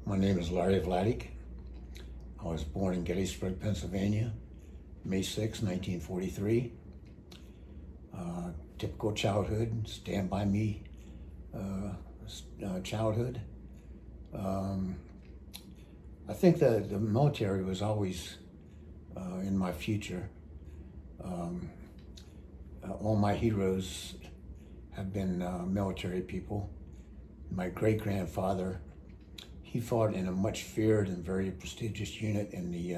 My name is Larry Vladick. I was born in Gettysburg, Pennsylvania, May 6, 1943. Typical childhood, stand by me childhood. I think that the military was always in my future. All my heroes have been military people. My great-grandfather, he fought in a much feared and very prestigious unit in the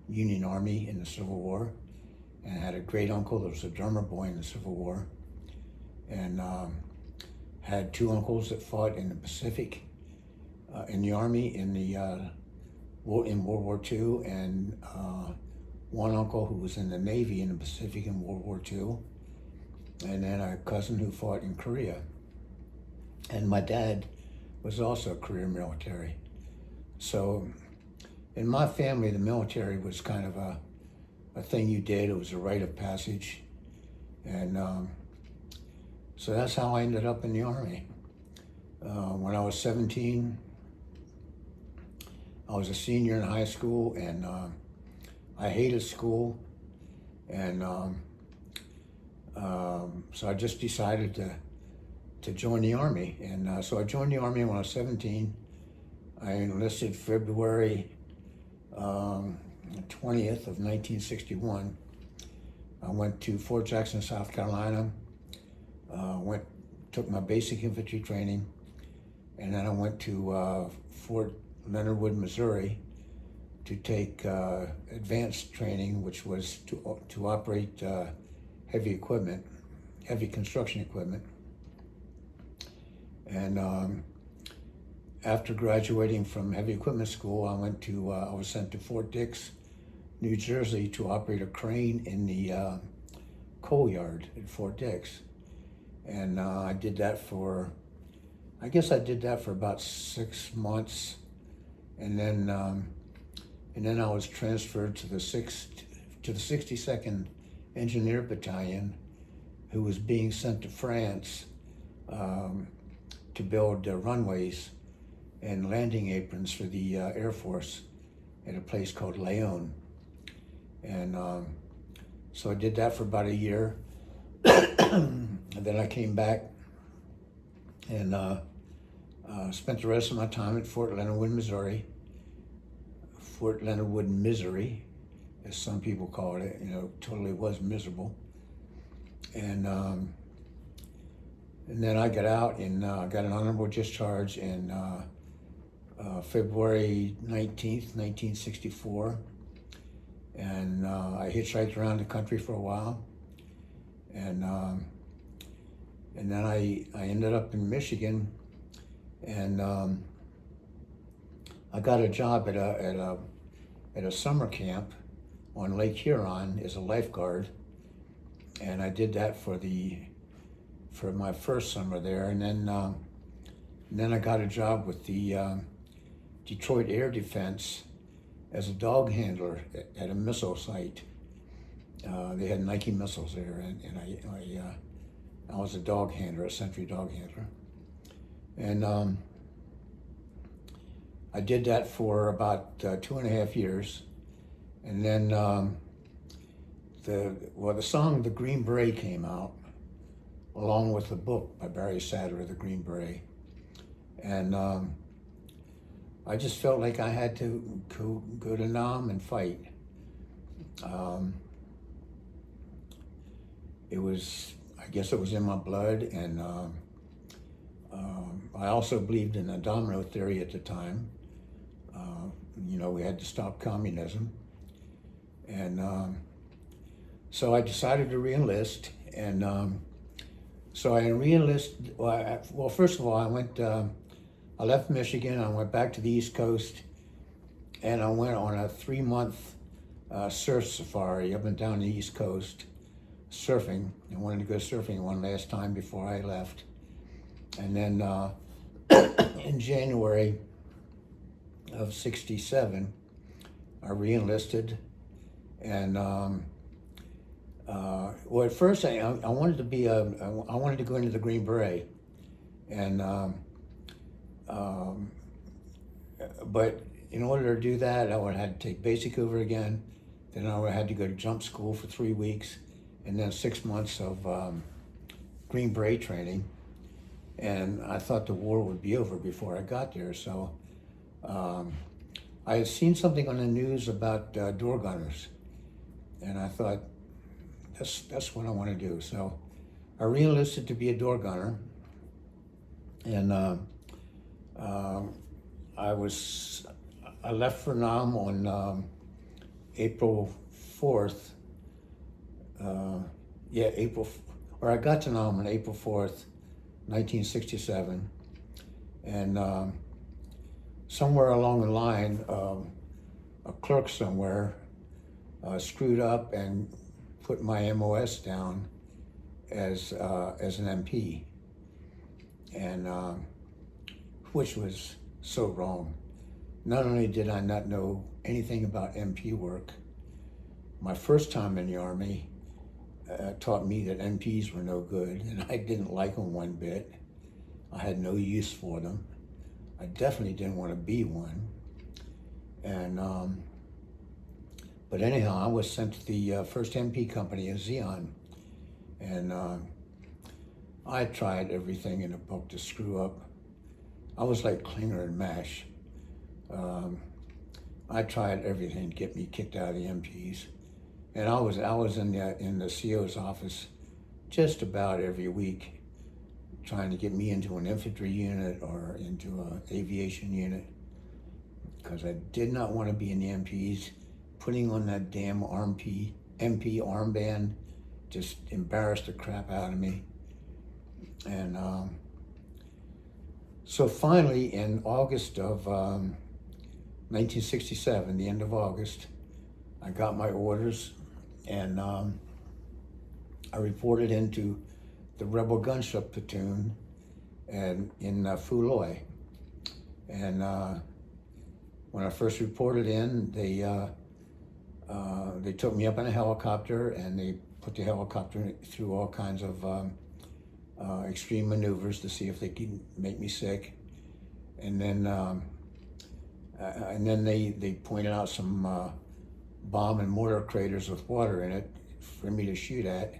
Union Army in the Civil War, and had a great uncle that was a drummer boy in the Civil War, and had two uncles that fought in the Pacific, in the Army in World War II, and one uncle who was in the Navy in the Pacific in World War II, and then a cousin who fought in Korea. And my dad was also a career military. So in my family, the military was kind of a thing you did. It was a rite of passage. And so that's how I ended up in the Army. When I was 17, I was a senior in high school, and I hated school. And so I just decided to join the Army. And so I joined the Army when I was 17. I enlisted February 20th of 1961. I went to Fort Jackson, South Carolina, took my basic infantry training, and then I went to Fort Leonard Wood, Missouri, to take advanced training, which was to operate heavy equipment, heavy construction equipment. And after graduating from heavy equipment school, I was sent to Fort Dix, New Jersey, to operate a crane in the coal yard at Fort Dix. And I did that for about 6 months, and then I was transferred to the 62nd Engineer Battalion, who was being sent to France to build runways and landing aprons for the Air Force at a place called Leon. And so I did that for about a year. And then I came back and spent the rest of my time at Fort Leonard Wood, Missouri. Fort Leonard Wood, Misery, as some people called it. Totally was miserable. And then I got out and got an honorable discharge in February 19th, 1964. And I hitchhiked around the country for a while. And then I ended up in Michigan, and I got a job at a summer camp on Lake Huron as a lifeguard. And I did that for my first summer there, and then I got a job with the Detroit Air Defense as a dog handler at a missile site. They had Nike missiles there, and I was a dog handler, a sentry dog handler. And I did that for about 2.5 years, and then the song "The Green Beret" came out, along with the book by Barry Sadler, "The Green Beret," and I just felt like I had to go to Nam and fight. I guess it was in my blood, and I also believed in the domino theory at the time. We had to stop communism, and so I decided to re-enlist, and so I re-enlisted. Well, first of all, I left Michigan. I went back to the East Coast, and I went on a 3-month surf safari up and down the East Coast, surfing. I wanted to go surfing one last time before I left. And then in January of '67, I re-enlisted, and well, at first I wanted to be I wanted to go into the Green Beret, and But in order to do that, I would have had to take basic over again. Then I would have had to go to jump school for 3 weeks, and then 6 months of Green Beret training. And I thought the war would be over before I got there. So um, I had seen something on the news about door gunners, and I thought that's what I want to do. So I re-enlisted to be a door gunner, and um, I left for Nam on April 4th. Yeah, I got to Nam on April 4th, 1967, and somewhere along the line, a clerk somewhere screwed up and put my MOS down as an MP, and which was so wrong. Not only did I not know anything about MP work, my first time in the Army taught me that MPs were no good, and I didn't like them one bit. I had no use for them. I definitely didn't want to be one. And but anyhow, I was sent to the first MP company in Zion, and I tried everything in the book to screw up. I was like Klinger and Mash. I tried everything to get me kicked out of the MPs, and I was in the CO's office just about every week, trying to get me into an infantry unit or into an aviation unit, because I did not want to be in the MPs. Putting on that damn MP armband just embarrassed the crap out of me. And so finally, in August of 1967, the end of August, I got my orders, and I reported into the Rebel Gunship Platoon and in Fuloy. And when I first reported in, they took me up in a helicopter, and they put the helicopter through all kinds of extreme maneuvers to see if they could make me sick. And then they pointed out some bomb and mortar craters with water in it for me to shoot at.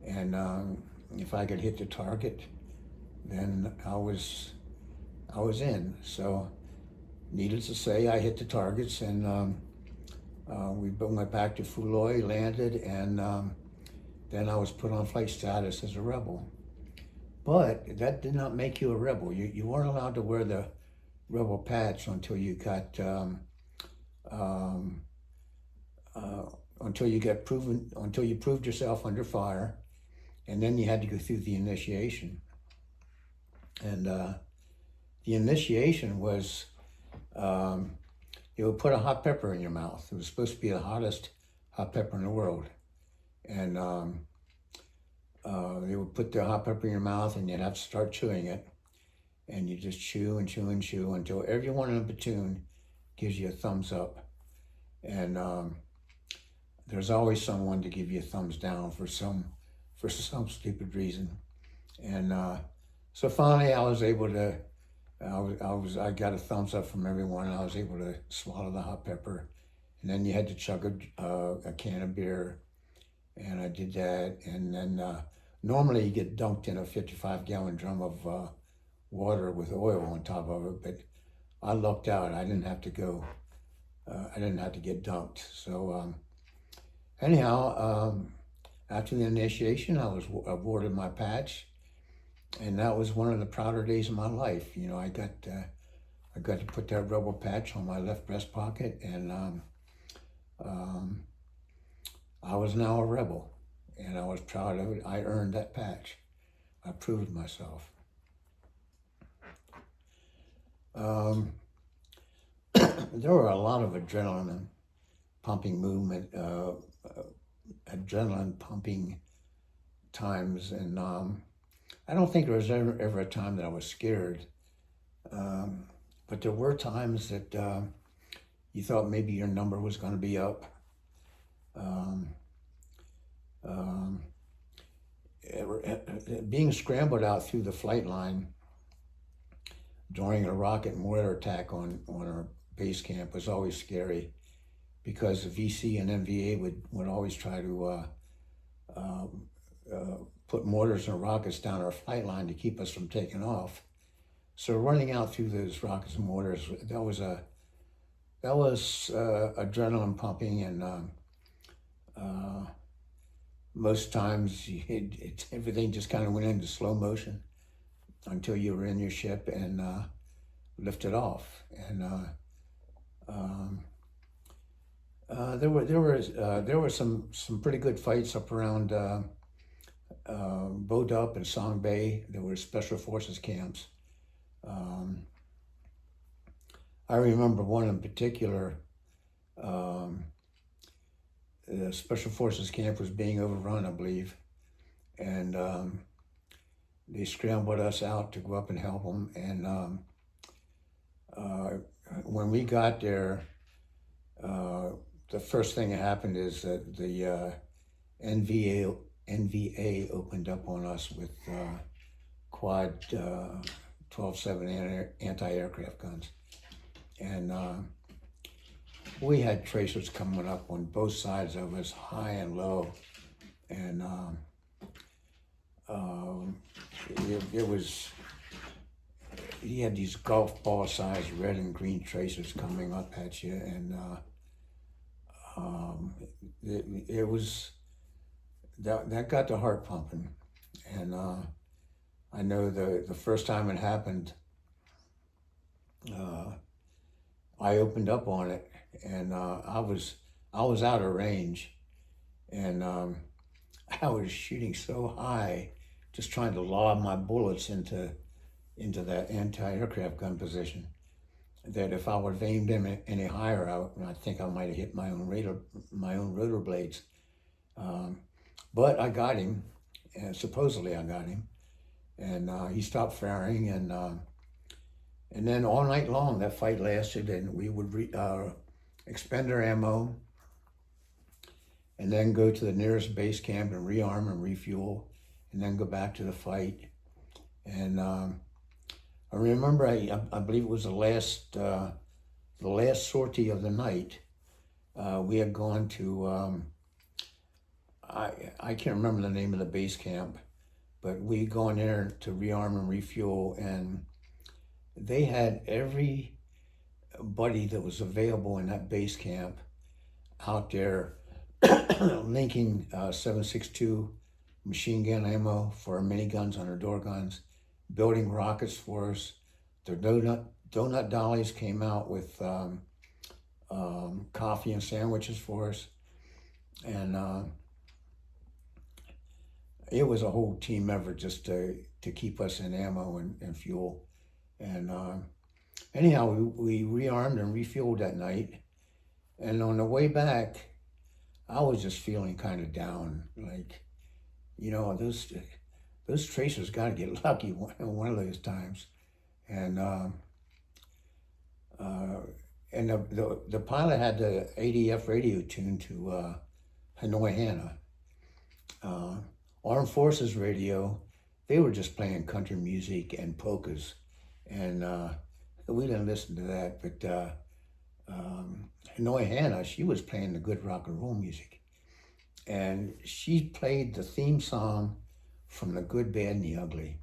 And if I could hit the target, then I was in. So needless to say, I hit the targets, and we went back to Fuloy, landed, and then I was put on flight status as a rebel. But that did not make you a rebel. You weren't allowed to wear the rebel patch until you got until you proved yourself under fire, and then you had to go through the initiation. And the initiation was they would put a hot pepper in your mouth. It was supposed to be the hottest hot pepper in the world, and they would put the hot pepper in your mouth, and you'd have to start chewing it, and you just chew and chew and chew until everyone in the platoon gives you a thumbs up. And there's always someone to give you a thumbs down for some stupid reason. And so finally, I was able to. I got a thumbs up from everyone, and I was able to swallow the hot pepper. And then you had to chug a can of beer, and I did that. And then normally you get dunked in a 55-gallon drum of water with oil on top of it, but I lucked out. I didn't have to go. I didn't have to get dunked. So anyhow, after the initiation, I was awarded my patch, and that was one of the prouder days of my life. You know, I got to put that rebel patch on my left breast pocket, and I was now a rebel, and I was proud of it. I earned that patch. I proved myself. There were a lot of adrenaline pumping times, and I don't think there was ever a time that I was scared, but there were times that you thought maybe your number was going to be up. Being scrambled out through the flight line during a rocket and mortar attack on our base camp was always scary, because the VC and MVA would always try to uh, put mortars and rockets down our flight line to keep us from taking off. So running out through those rockets and mortars, that was adrenaline pumping, and most times everything just kind of went into slow motion until you were in your ship and lifted off. And there were some pretty good fights up around Bodup and Song Bay. There were special forces camps. I remember one in particular. The special forces camp was being overrun, I believe, and they scrambled us out to go up and help them. And when we got there, the first thing that happened is that the NVA opened up on us with quad 12-7 anti-aircraft guns, and we had tracers coming up on both sides of us, high and low, and it was, you had these golf ball sized red and green tracers coming up at you, and it was, that got the heart pumping. And I know the first time it happened, I opened up on it, and I was out of range, and I was shooting so high, just trying to lob my bullets into that anti-aircraft gun position, that if I would have aimed him any higher, I think I might have hit my own rotor blades. But I got him, and supposedly I got him, and he stopped firing, and then all night long that fight lasted, and we would expend our ammo, and then go to the nearest base camp and rearm and refuel, and then go back to the fight. And I remember, I believe it was the last sortie of the night. We had gone to, I can't remember the name of the base camp, but we had gone there to rearm and refuel, and they had every buddy that was available in that base camp out there linking 7.62 machine gun ammo for our miniguns on our door guns, building rockets for us. Their donut dollies came out with coffee and sandwiches for us, and it was a whole team effort just to keep us in ammo and fuel. And anyhow, we rearmed and refueled that night, and on the way back, I was just feeling kind of down, like, you know, those tracers got to get lucky one of those times. And the pilot had the ADF radio tuned to Hanoi Hannah. Armed Forces radio, they were just playing country music and polkas, and we didn't listen to that. But Hanoi Hannah, she was playing the good rock and roll music, and she played the theme song from The Good, Bad, and the Ugly.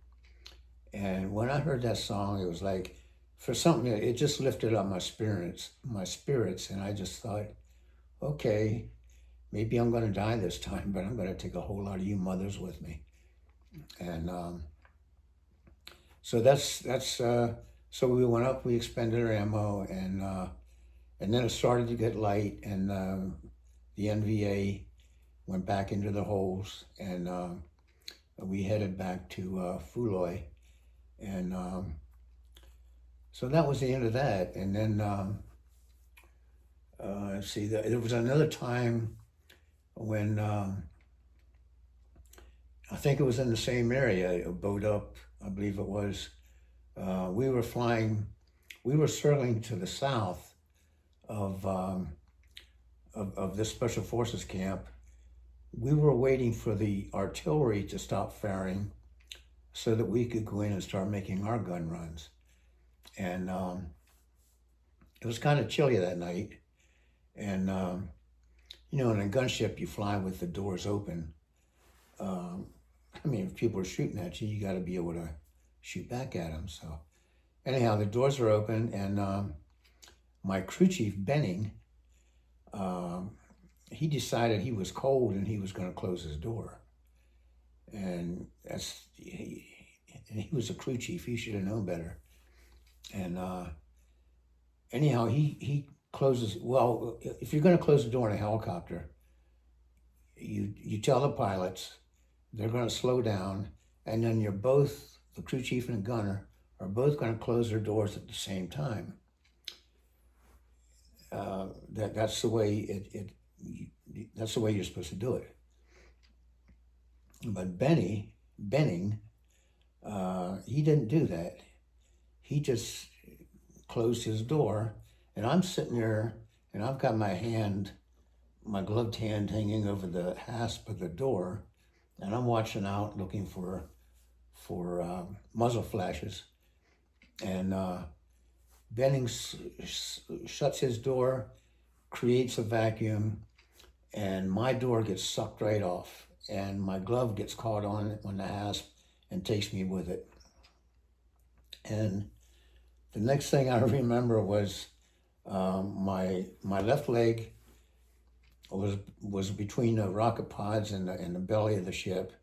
And when I heard that song, it was like, for something, it just lifted up my spirits, and I just thought, okay, maybe I'm going to die this time, but I'm going to take a whole lot of you mothers with me. And so so we went up, we expended our ammo, and then it started to get light, and the NVA went back into the holes, and we headed back to Fuloy. And so that was the end of that. And then, let's see, there was another time when, I think it was in the same area, Bodup, I believe it was. We were circling to the south of this Special Forces camp. We were waiting for the artillery to stop firing so that we could go in and start making our gun runs. and it was kind of chilly that night. And in a gunship, you fly with the doors open. Um, I mean, if people are shooting at you, you got to be able to shoot back at them. So anyhow, the doors were open, and my crew chief Benning, um, he decided he was cold and he was going to close his door. And he was a crew chief. He should have known better. And anyhow, he closes. Well, if you're going to close the door in a helicopter, you tell the pilots they're going to slow down, and then the crew chief and the gunner are both going to close their doors at the same time. That's the way that's the way you're supposed to do it. But Benning, he didn't do that. He just closed his door, and I'm sitting there, and I've got my gloved hand hanging over the hasp of the door, and I'm watching out, looking for muzzle flashes, and Benning shuts his door, creates a vacuum, and my door gets sucked right off, and my glove gets caught on the hasp and takes me with it. And the next thing I remember was my left leg was between the rocket pods and the belly of the ship.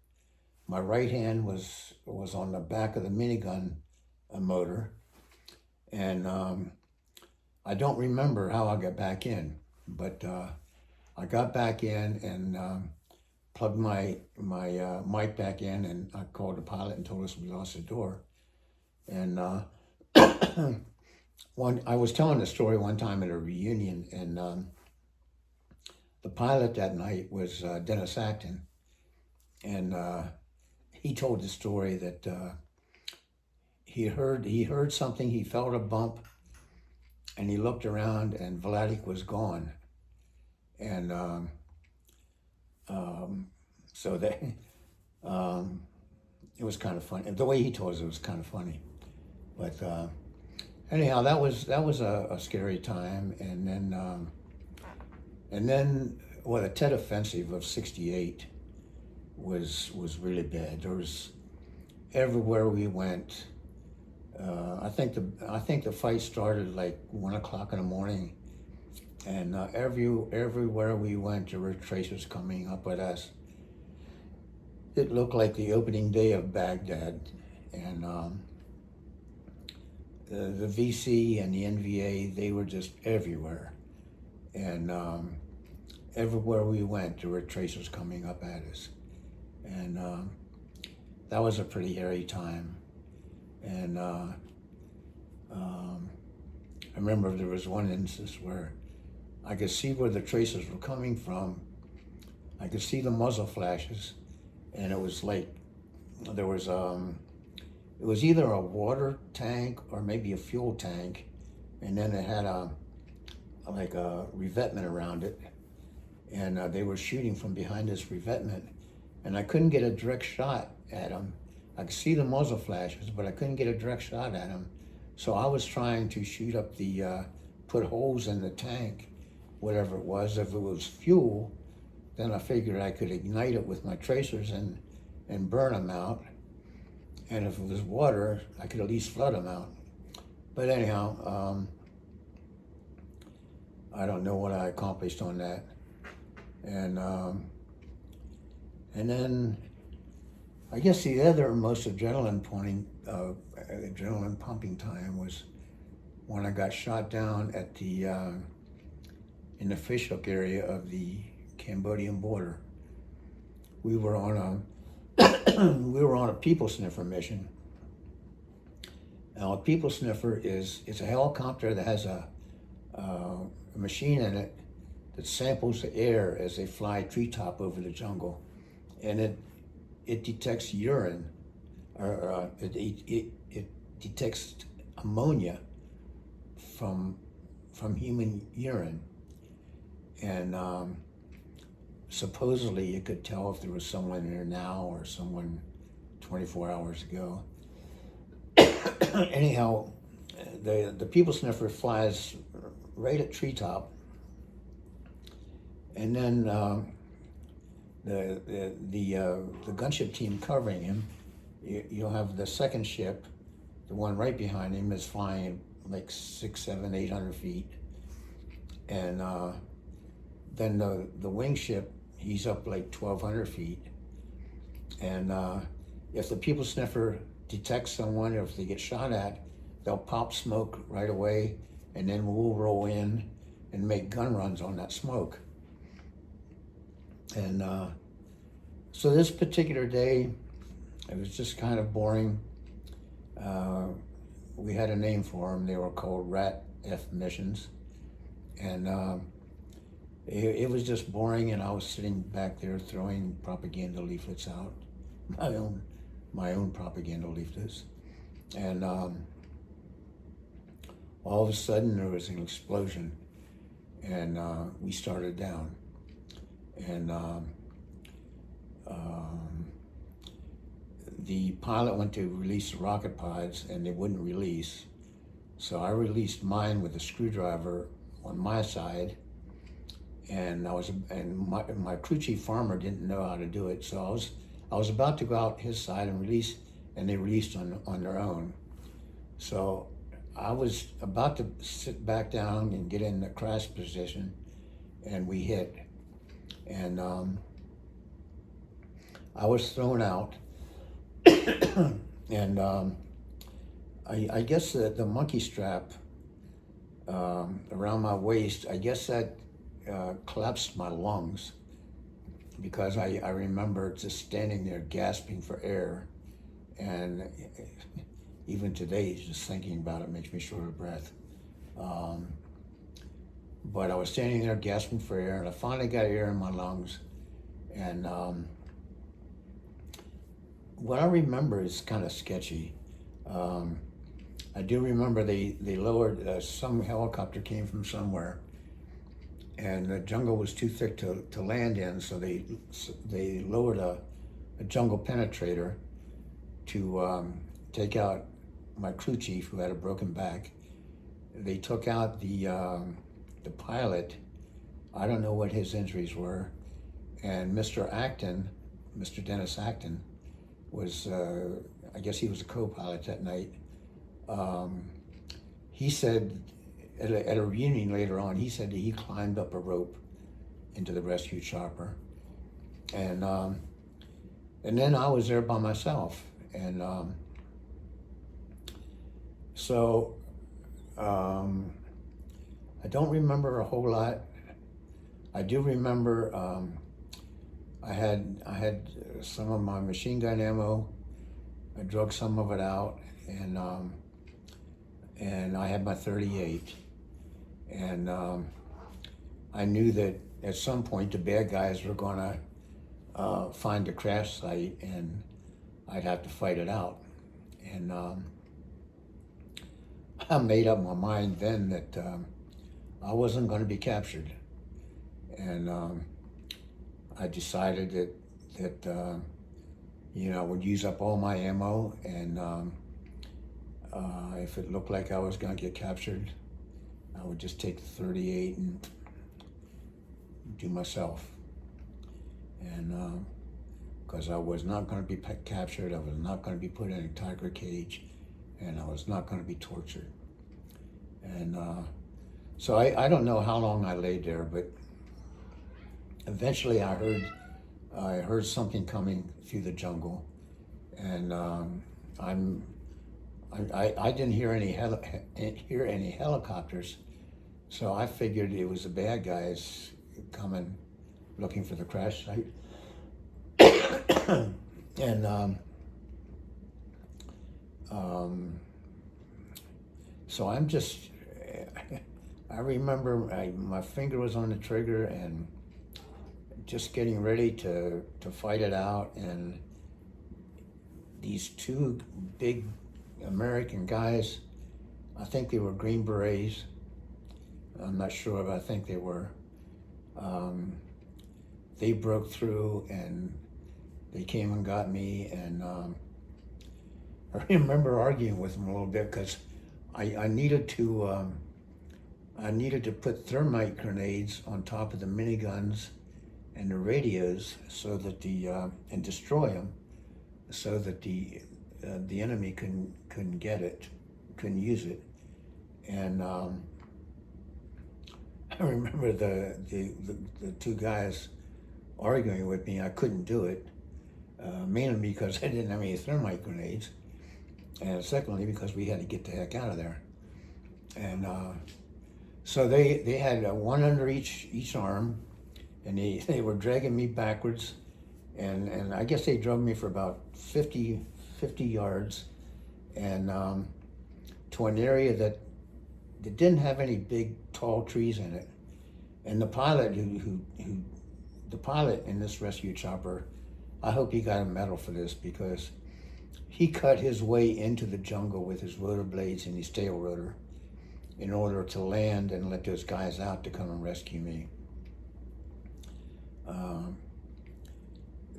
My right hand was on the back of the minigun motor, and I don't remember how I got back in, but I got back in and plugged my mic back in, and I called the pilot and told us we lost the door. And I was telling the story one time at a reunion, and the pilot that night was Dennis Acton, and he told the story that he heard something, he felt a bump, and he looked around, and Vladick was gone, and so that it was kind of funny. The way he told us, it was kind of funny, but anyhow, that was a scary time, and then well, the Tet Offensive of '68 was really bad. There was everywhere we went. I think the fight started like 1 o'clock in the morning, and everywhere we went, there were tracers coming up at us. It looked like the opening day of Baghdad, and the VC and the NVA, they were just everywhere, and everywhere we went, there were tracers coming up at us, and that was a pretty hairy time. And I remember there was one instance where I could see where the tracers were coming from. I could see the muzzle flashes, and it was like there was it was either a water tank or maybe a fuel tank, and then it had a revetment around it, and they were shooting from behind this revetment, and I couldn't get a direct shot at them. I could see the muzzle flashes, but I couldn't get a direct shot at them. So I was trying to shoot up put holes in the tank, whatever it was. If it was fuel, then I figured I could ignite it with my tracers and burn them out. And if it was water, I could at least flood them out. But anyhow, I don't know what I accomplished on that. And then I guess the other most adrenaline pumping time was when I got shot down at in the fishhook area of the Cambodian border. We were on a people sniffer mission. Now, a people sniffer it's a helicopter that has a machine in it that samples the air as they fly treetop over the jungle, and it detects urine, or it detects ammonia from human urine, and supposedly it could tell if there was someone there now or someone 24 hours ago. Anyhow, the people sniffer flies right at treetop, and then the gunship team covering him. You'll have the second ship, the one right behind him, is flying like 600, 700, 800 feet, and then the wing ship, he's up like 1,200 feet, and if the people sniffer detects someone, or if they get shot at, they'll pop smoke right away, and then we'll roll in and make gun runs on that smoke. And so this particular day, it was just kind of boring. We had a name for them. They were called Rat F missions. And it was just boring, and I was sitting back there throwing propaganda leaflets out, my own propaganda leaflets. And all of a sudden there was an explosion, and we started down. And the pilot went to release the rocket pods, and they wouldn't release. So I released mine with a screwdriver on my side, and my crew chief farmer didn't know how to do it. So I was about to go out his side and release, and they released on their own. So I was about to sit back down and get in the crash position, and we hit. And I was thrown out, and I guess the monkey strap around my waist, I guess that collapsed my lungs, because I remember just standing there gasping for air, and even today, just thinking about it makes me short of breath. But I was standing there gasping for air, and I finally got air in my lungs. And what I remember is kind of sketchy. I do remember they lowered, some helicopter came from somewhere, and the jungle was too thick to land in, so they lowered a jungle penetrator to take out my crew chief, who had a broken back. They took out the pilot. I don't know what his injuries were, and Mr. Dennis Acton, was, I guess he was a co-pilot that night. He said at a reunion later on, he said that he climbed up a rope into the rescue chopper, and then I was there by myself, and so I don't remember a whole lot. I do remember I had some of my machine gun ammo. I drug some of it out, and I had my .38, and I knew that at some point the bad guys were gonna find the crash site, and I'd have to fight it out. And I made up my mind then that I wasn't going to be captured, and I decided that I would use up all my ammo, and if it looked like I was going to get captured, I would just take the .38 and do myself. And because I was not going to be captured, I was not going to be put in a tiger cage, and I was not going to be tortured. And so I don't know how long I laid there, but eventually I heard something coming through the jungle, and I didn't hear any helicopters, so I figured it was the bad guys coming, looking for the crash site. And so I'm just, I remember my finger was on the trigger and just getting ready to fight it out, and these two big American guys, I think they were Green Berets, I'm not sure, but I think they were, they broke through and they came and got me, and I remember arguing with them a little bit, because I needed to put thermite grenades on top of the miniguns and the radios so that and destroy them so that the enemy couldn't get it, couldn't use it. And I remember the two guys arguing with me. I couldn't do it, mainly because I didn't have any thermite grenades, and secondly because we had to get the heck out of there. And so they had one under each arm, and they were dragging me backwards, and I guess they drove me for about 50 yards, and to an area that didn't have any big tall trees in it. And the pilot the pilot in this rescue chopper, I hope he got a medal for this, because he cut his way into the jungle with his rotor blades and his tail rotor in order to land and let those guys out to come and rescue me.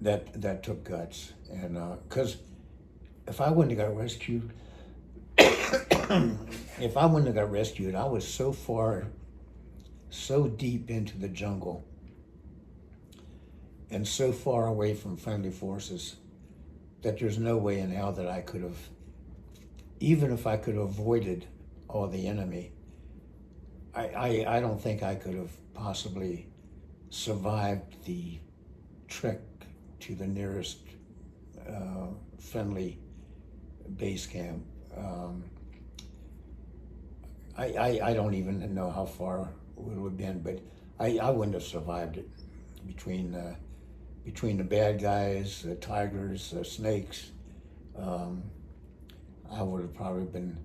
That took guts, and because if I wouldn't have got rescued, I was so deep into the jungle and so far away from friendly forces that there's no way in hell that I could have, even if I could have avoided all the enemy, I don't think I could have possibly survived the trek to the nearest friendly base camp. I don't even know how far it would have been, but I wouldn't have survived it. Between the bad guys, the tigers, the snakes, I would have probably been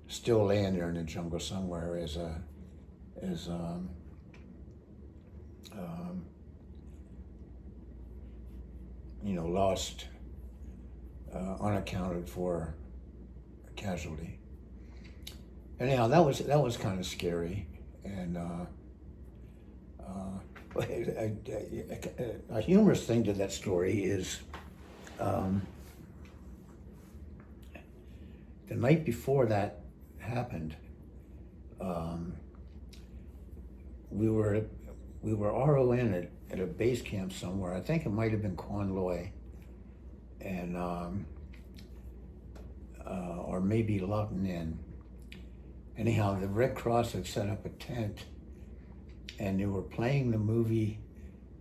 still laying there in the jungle somewhere as lost, unaccounted for casualty. Anyhow, that was kind of scary, and a humorous thing to that story is the night before that happened, we were RON at a base camp somewhere. I think it might have been Conloy, and or maybe Lawton Inn. Anyhow, the Red Cross had set up a tent, and they were playing the movie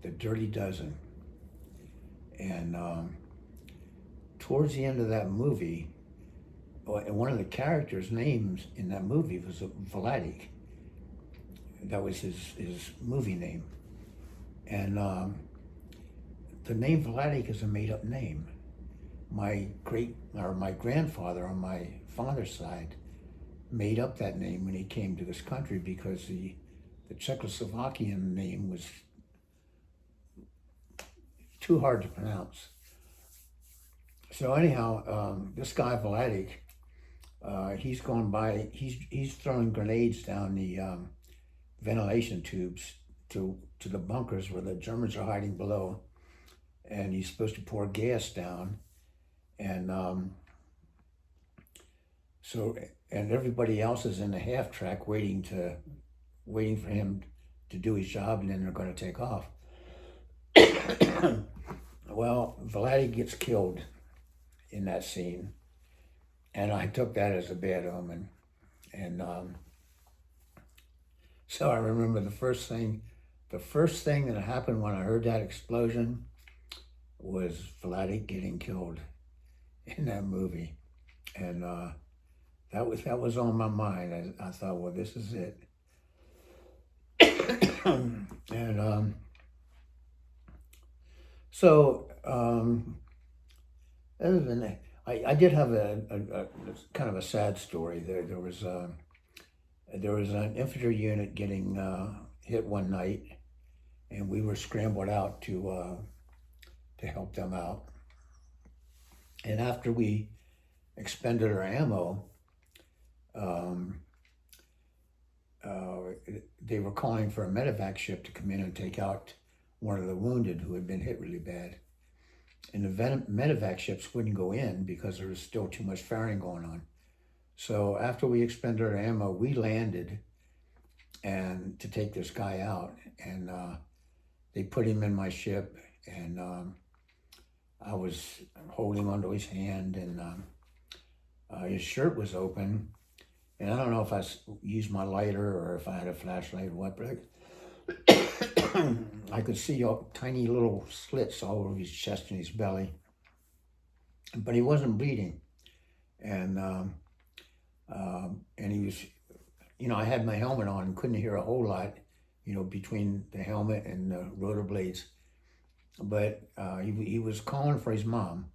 The Dirty Dozen. And towards the end of that movie, one of the characters' names in that movie was Vladick. That was his movie name. And the name Vladick is a made-up name. My grandfather on my father's side made up that name when he came to this country, because the Czechoslovakian name was too hard to pronounce. So anyhow, this guy Vladick, he's going by, he's throwing grenades down the ventilation tubes to the bunkers where the Germans are hiding below, and he's supposed to pour gas down, and and everybody else is in the half track waiting for him to do his job, and then they're going to take off. Well, Vladick gets killed in that scene, and I took that as a bad omen. And so I remember the first thing that happened when I heard that explosion was Vladick getting killed in that movie, and that was on my mind. I thought, well, this is it. And other than that, I did have a kind of a sad story. There was an infantry unit getting hit one night, and we were scrambled out to help them out. And after we expended our ammo, they were calling for a medevac ship to come in and take out one of the wounded who had been hit really bad. And the medevac ships wouldn't go in because there was still too much firing going on. So after we expended our ammo, we landed and to take this guy out, and they put him in my ship, and I was holding onto his hand, and his shirt was open, and I don't know if used my lighter or if I had a flashlight or what, but I could see tiny little slits all over his chest and his belly, but he wasn't bleeding, and he was, I had my helmet on and couldn't hear a whole lot, between the helmet and the rotor blades, but he was calling for his mom,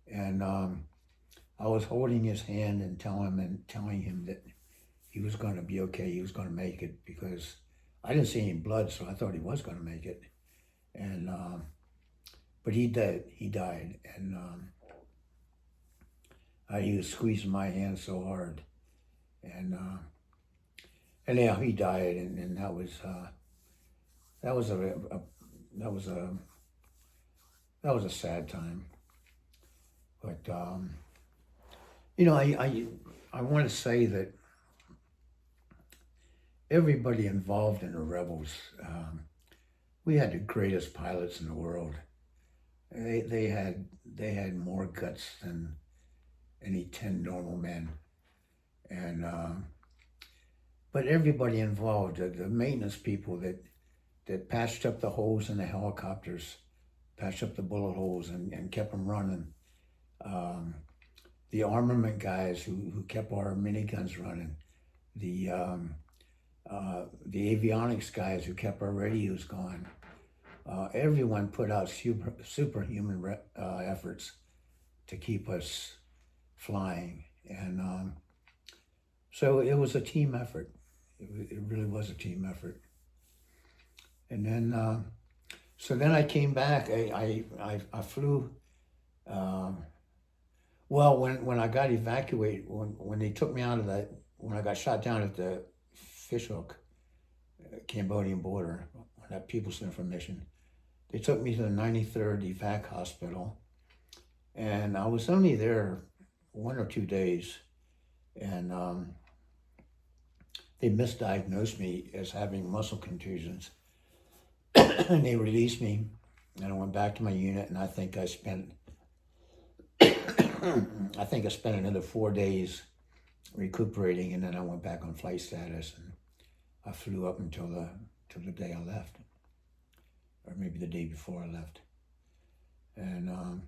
and I was holding his hand and telling him that he was going to be okay. He was going to make it, because I didn't see any blood, so I thought he was going to make it. And but he did. He died, and he was squeezing my hand so hard, and yeah, he died, and that was a sad time. But I want to say that everybody involved in the rebels, we had the greatest pilots in the world. They had more guts than any 10 normal men, and but everybody involved, the maintenance people that patched up the holes in the helicopters, patched up the bullet holes and kept them running. The armament guys who kept our miniguns running, the avionics guys who kept our radios going. Everyone put out superhuman efforts to keep us flying, and so it was a team effort. It really was a team effort. And then, so then I came back. I flew. Well, when I got evacuated, when they took me out of that, when I got shot down at the Fishhook, Cambodian border, on that People's Information, they took me to the 93rd Evac Hospital, and I was only there 1 or 2 days, and they misdiagnosed me as having muscle contusions, and they released me, and I went back to my unit, and I think I spent another 4 days recuperating, and then I went back on flight status, and I flew up until the day I left, or maybe the day before I left. And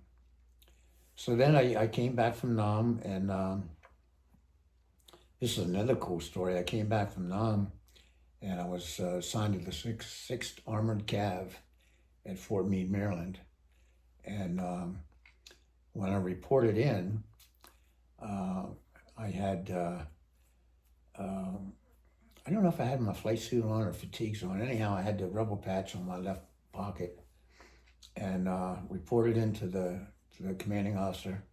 so then I came back from Nam, and this is another cool story. I came back from Nam, and I was assigned to the 6th Armored Cav at Fort Meade, Maryland. And when I reported in, I had, I don't know if I had my flight suit on or fatigues on. Anyhow, I had the rebel patch on my left pocket, and reported into the commanding officer,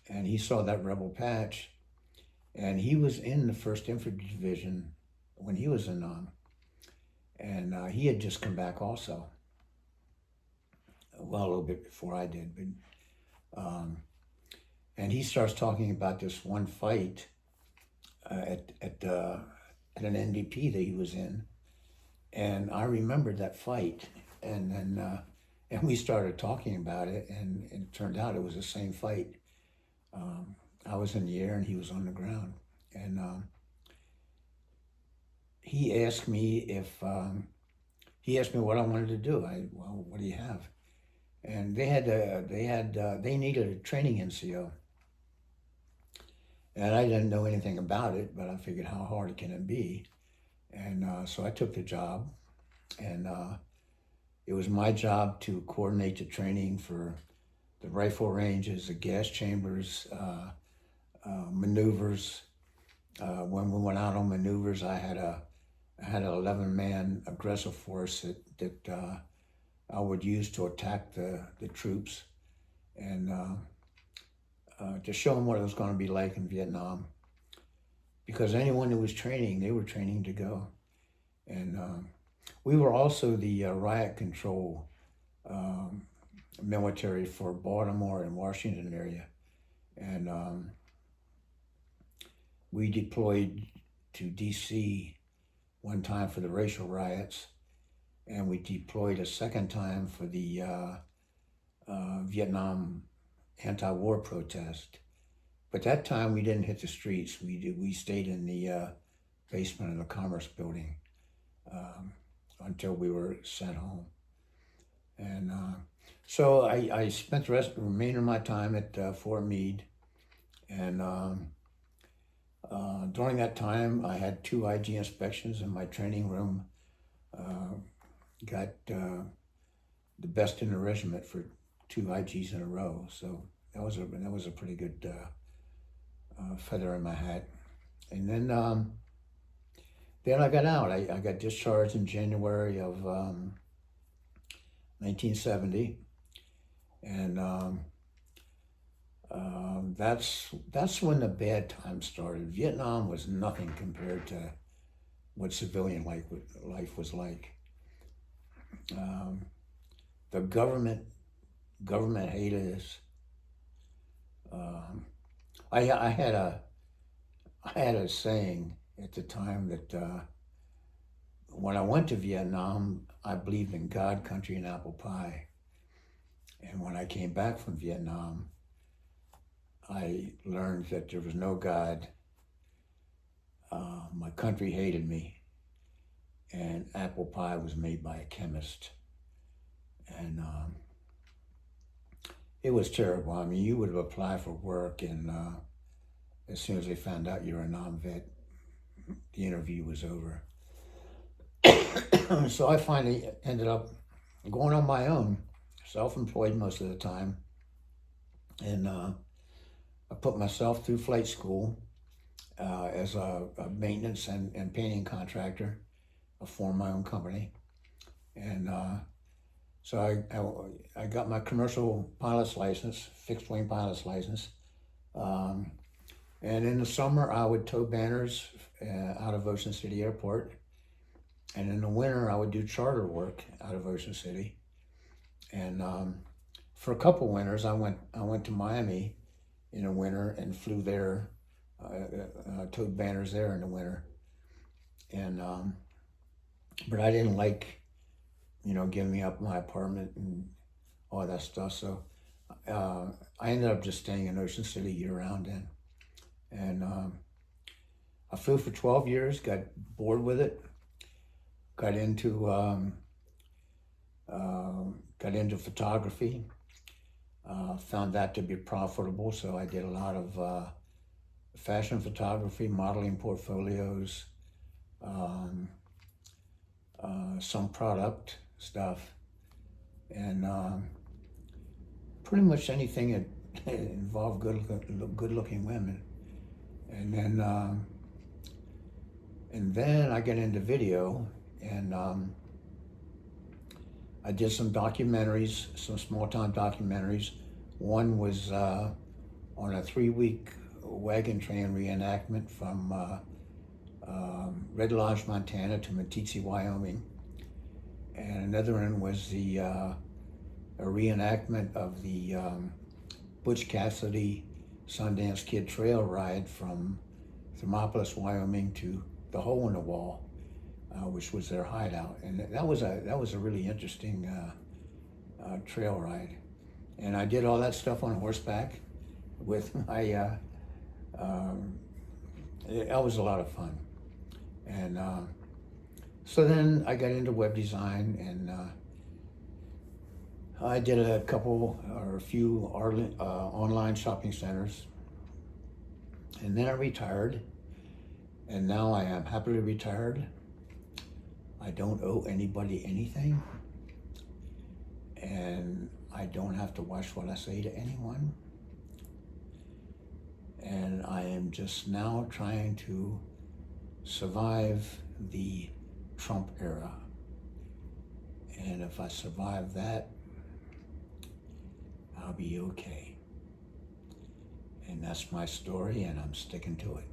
and he saw that rebel patch, and he was in the 1st Infantry Division when he was in Nam, and he had just come back also. Well, a little bit before I did, but and he starts talking about this one fight at an NDP that he was in, and I remembered that fight, and then and we started talking about it, and it turned out it was the same fight. I was in the air and he was on the ground, and he asked me what I wanted to do. Well, what do you have? And they needed a training NCO, and I didn't know anything about it, but I figured, how hard can it be? And so I took the job, and it was my job to coordinate the training for the rifle ranges, the gas chambers, maneuvers. When we went out on maneuvers, I had an 11-man aggressive force that I would use to attack the troops, and to show them what it was going to be like in Vietnam. Because anyone who was training, they were training to go. And we were also the riot control military for Baltimore and Washington area. And we deployed to DC one time for the racial riots, and we deployed a second time for the Vietnam anti-war protest. But that time we didn't hit the streets. We stayed in the basement of the Commerce Building until we were sent home. And so I spent the remainder of my time at Fort Meade, and during that time I had 2 IG inspections in my training room. Got the best in the regiment for 2 IGs in a row. So that was a pretty good feather in my hat. And then I got out. I got discharged in January of 1970, and that's when the bad times started. Vietnam was nothing compared to what civilian life was like. The government hated us. I had a saying at the time that when I went to Vietnam, I believed in God, country, and apple pie. And when I came back from Vietnam, I learned that there was no God. My country hated me, and apple pie was made by a chemist. And it was terrible. I mean, you would apply for work, and as soon as they found out you were a non-vet, the interview was over. So I finally ended up going on my own, self-employed most of the time. And I put myself through flight school as a maintenance and painting contractor. I formed my own company. And so I got my commercial pilot's license, fixed wing pilot's license. And in the summer, I would tow banners out of Ocean City Airport. And in the winter, I would do charter work out of Ocean City. And for a couple winters, I went to Miami in the winter and flew there, towed banners there in the winter. And but I didn't like, giving me up my apartment and all that stuff. So I ended up just staying in Ocean City year-round then. And I flew for 12 years, got bored with it, got into photography, found that to be profitable. So I did a lot of fashion photography, modeling portfolios, some product stuff, and pretty much anything that involved good-looking women. And then I get into video, and I did some documentaries, some small-time documentaries. One was on a 3-week wagon train reenactment from Red Lodge, Montana to Meeteetse, Wyoming. And another one was a reenactment of the Butch Cassidy Sundance Kid trail ride from Thermopolis, Wyoming to the Hole in the Wall, which was their hideout. And that was a really interesting trail ride. And I did all that stuff on horseback with my, that was a lot of fun. And so then I got into web design, and I did a few online shopping centers. And then I retired, and now I am happily retired. I don't owe anybody anything, and I don't have to watch what I say to anyone. And I am just now trying to survive the Trump era. And if I survive that, I'll be okay. And that's my story, and I'm sticking to it.